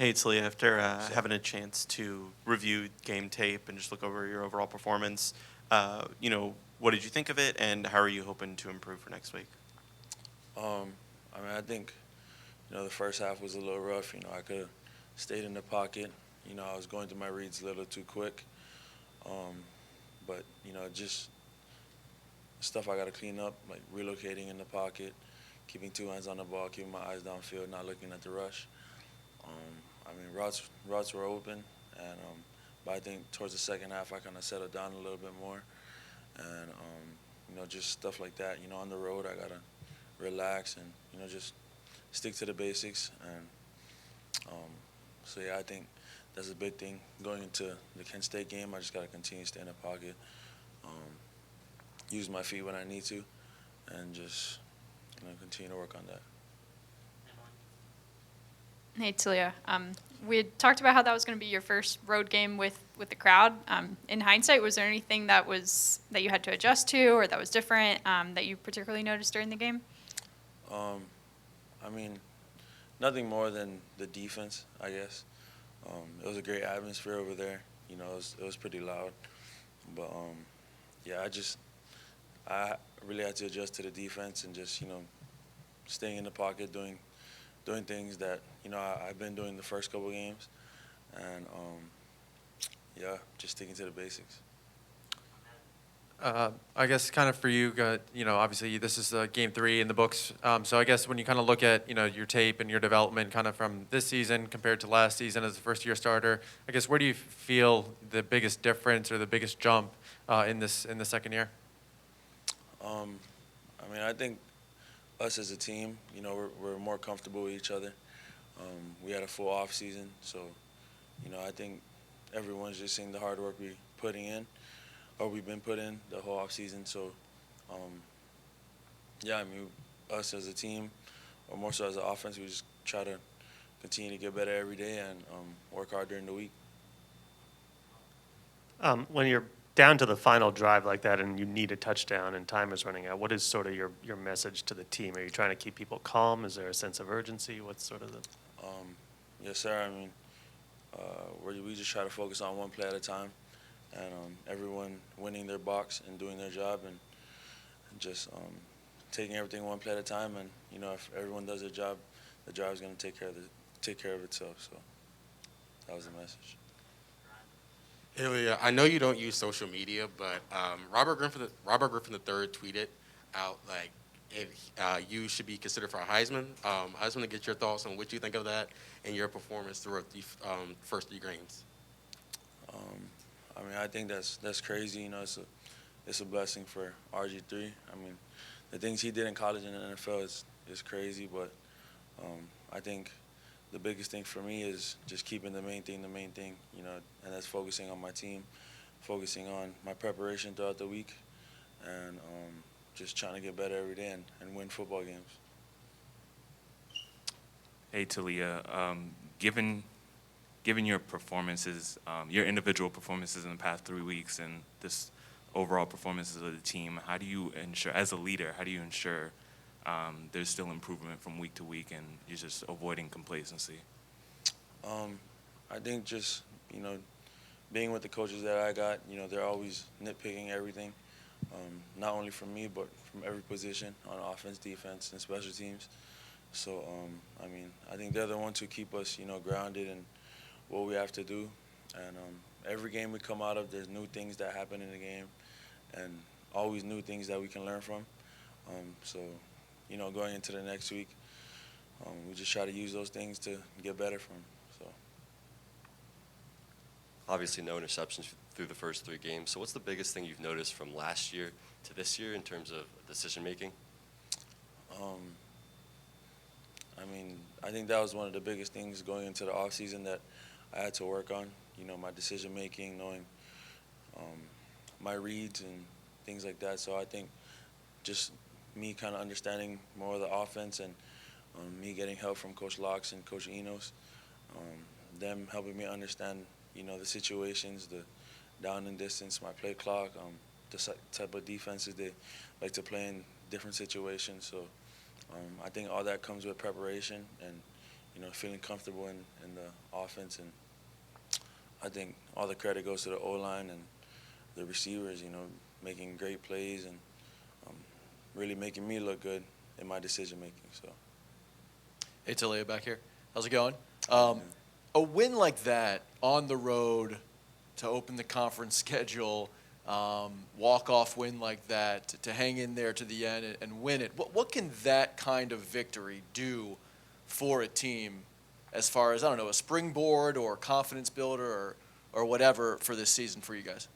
Hey, Taulia, after having a chance to review game tape and just look over your overall performance, what did you think of it, and how are you hoping to improve for next week? I think the first half was a little rough. I could have stayed in the pocket. I was going through my reads a little too quick. Um, but just stuff I got to clean up, like relocating in the pocket, keeping two hands on the ball, keeping my eyes downfield, not looking at the rush. Routes were open, and but I think towards the second half I kind of settled down a little bit more, and just stuff like that. On the road I gotta relax and just stick to the basics, and so yeah, I think that's a big thing going into the Kent State game. I just gotta continue to stay in the pocket, um, use my feet when I need to, and just continue to work on that. Hey, Talia. We had talked about how that was going to be your first road game with the crowd. In hindsight, was there anything that you had to adjust to or that was different that you particularly noticed during the game? Um, I mean, nothing more than the defense, I guess. It was a great atmosphere over there. It was pretty loud, but yeah, I really had to adjust to the defense and just staying in the pocket, doing things that I've been doing the first couple games, and yeah, just sticking to the basics. I guess kind of for you, obviously this is game 3 in the books. So I guess when you kind of look at, your tape and your development kind of from this season compared to last season as a first-year starter, I guess where do you feel the biggest difference or the biggest jump in the second year? Um, I think us as a team, we're more comfortable with each other. We had a full off season, so I think everyone's just seeing the hard work we putting in, or we've been putting in the whole off season. So, yeah, us as a team, or more so as an offense, we just try to continue to get better every day and work hard during the week. When you're down to the final drive like that and you need a touchdown and time is running out, what is sort of your message to the team? Are you trying to keep people calm? Is there a sense of urgency? What's sort of the... Yes, sir. We just try to focus on one play at a time, and everyone winning their box and doing their job, and just taking everything one play at a time. And if everyone does their job, the job is going to take care of itself. So that was the message. Ilya, I know you don't use social media, but Robert Griffin III tweeted out like if you should be considered for a Heisman. I just want to get your thoughts on what you think of that and your performance throughout the first 3 games. I think that's crazy. It's a blessing for RG3. The things he did in college and in the NFL is crazy, but I think the biggest thing for me is just keeping the main thing, and that's focusing on my team, focusing on my preparation throughout the week, and just trying to get better every day and win football games. Hey, Talia, given your performances, your individual performances in the past 3 weeks and this overall performances of the team, how do you ensure, as a leader, there's still improvement from week to week and you're just avoiding complacency? I think just, being with the coaches that I got, they're always nitpicking everything, not only from me, but from every position on offense, defense, and special teams. So, I think they're the ones who keep us, grounded in what we have to do. And every game we come out of, there's new things that happen in the game and always new things that we can learn from. So, going into the next week, we just try to use those things to get better from. So, obviously no interceptions through the first 3 games. So what's the biggest thing you've noticed from last year to this year in terms of decision making? I think that was one of the biggest things going into the off season that I had to work on. My decision making, knowing my reads and things like that. So I think just me kind of understanding more of the offense and me getting help from Coach Locks and Coach Enos, them helping me understand, the situations, the down and distance, my play clock, the type of defenses they like to play in different situations. So I think all that comes with preparation and, feeling comfortable in the offense. And I think all the credit goes to the O-line and the receivers, making great plays and really making me look good in my decision making. So. Hey, Taulia back here. How's it going? A win like that on the road to open the conference schedule, walk-off win like that, to hang in there to the end and win it. What can that kind of victory do for a team as far as, I don't know, a springboard or confidence builder or whatever for this season for you guys?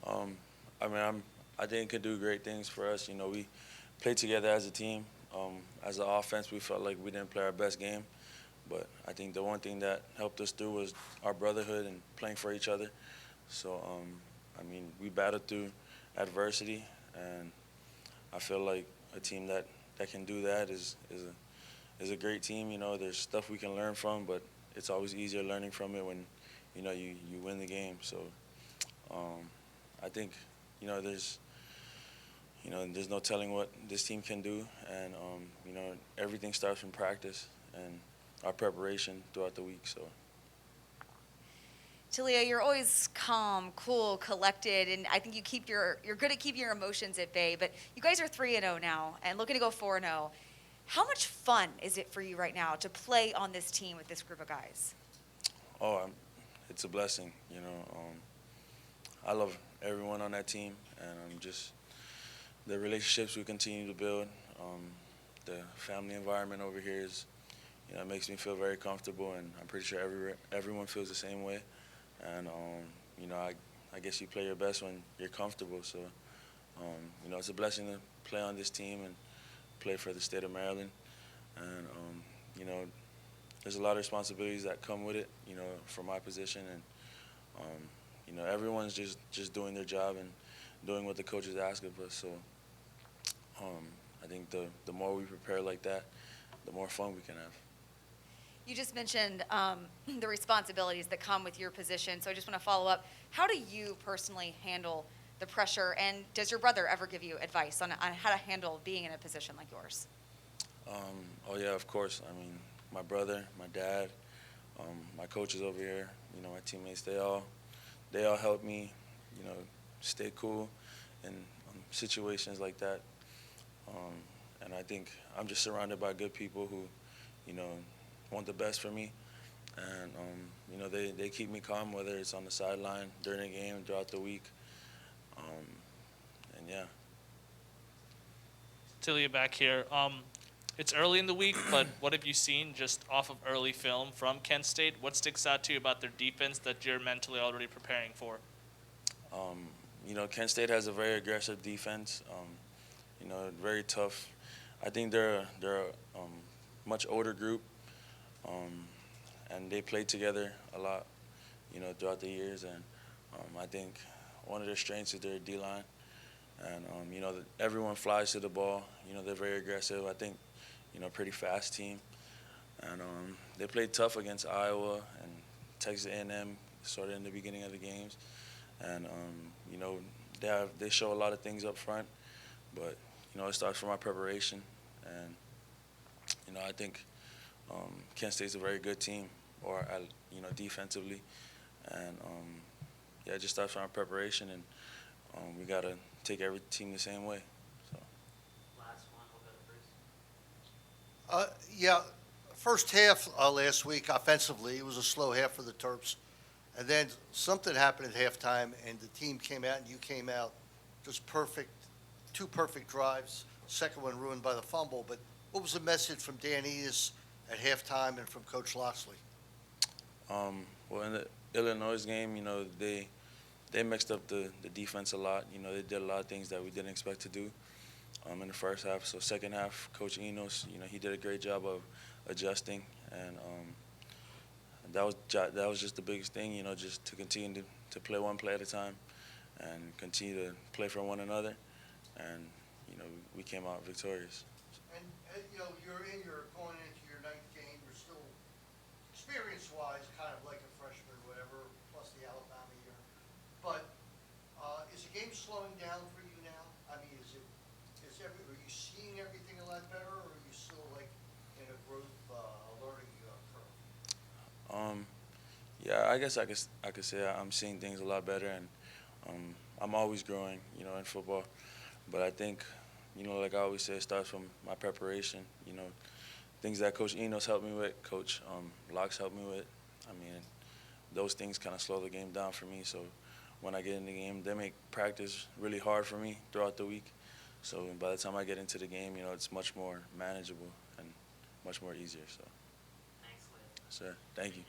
I think it could do great things for us. We played together as a team. As an offense, we felt like we didn't play our best game. But I think the one thing that helped us through was our brotherhood and playing for each other. So, we battled through adversity, and I feel like a team that can do that is a great team. There's stuff we can learn from, but it's always easier learning from it when, you win the game. So, I think, there's no telling what this team can do, and everything starts from practice and our preparation throughout the week. So. Taulia, you're always calm, cool, collected, and I think you're good at keeping your emotions at bay. But you guys are 3-0 now, and looking to go 4-0. How much fun is it for you right now to play on this team with this group of guys? Oh, it's a blessing. I love everyone on that team, and just the relationships we continue to build. The family environment over here is, it makes me feel very comfortable, and I'm pretty sure everyone feels the same way. And I guess you play your best when you're comfortable. So, it's a blessing to play on this team and play for the state of Maryland. And there's a lot of responsibilities that come with it, for my position. And everyone's just doing their job and doing what the coaches ask of us. So, I think the more we prepare like that, the more fun we can have. You just mentioned the responsibilities that come with your position, so I just want to follow up. How do you personally handle the pressure, and does your brother ever give you advice on how to handle being in a position like yours? Oh, yeah, of course. My brother, my dad, my coaches over here, my teammates, they all help me, stay cool in situations like that. And I think I'm just surrounded by good people who, want the best for me. And, they keep me calm, whether it's on the sideline, during the game, throughout the week. And, yeah. Taulia back here. It's early in the week, but what have you seen just off of early film from Kent State? What sticks out to you about their defense that you're mentally already preparing for? Kent State has a very aggressive defense, very tough. I think they're a much older group, and they played together a lot, throughout the years. And I think one of their strengths is their D-line. And, everyone flies to the ball. They're very aggressive. I think, pretty fast team. And they played tough against Iowa and Texas A&M sort of in the beginning of the games. And, they show a lot of things up front. But, it starts from our preparation. And, I think Kent State's a very good team, or, defensively. And, it just starts from our preparation. And we got to take every team the same way. So. Last one, we'll go to Bruce. Yeah, first half last week offensively, it was a slow half for the Terps. And then something happened at halftime, and the team came out and you came out just perfect, 2 perfect drives. Second one ruined by the fumble. But what was the message from Dan Eatis at halftime and from Coach Loxley? Well, in the Illinois game, they mixed up the defense a lot. They did a lot of things that we didn't expect to do in the first half. So second half, Coach Enos, he did a great job of adjusting, and that was just the biggest thing, just to continue to play one play at a time and continue to play for one another, and we came out victorious. And you're going into your 9th game. You're still experience-wise kind of like a freshman or whatever, plus the Alabama year. But is the game slowing down for you now? Are you seeing everything a lot better, or are you still like in a growth learning Yeah, I guess I could say I'm seeing things a lot better, and I'm always growing, in football. But I think, like I always say, it starts from my preparation. Things that Coach Enos helped me with, Coach Locks helped me with. I mean, those things kind of slow the game down for me. So when I get in the game, they make practice really hard for me throughout the week. So by the time I get into the game, it's much more manageable and much more easier. So, thanks, Sir. Thank you.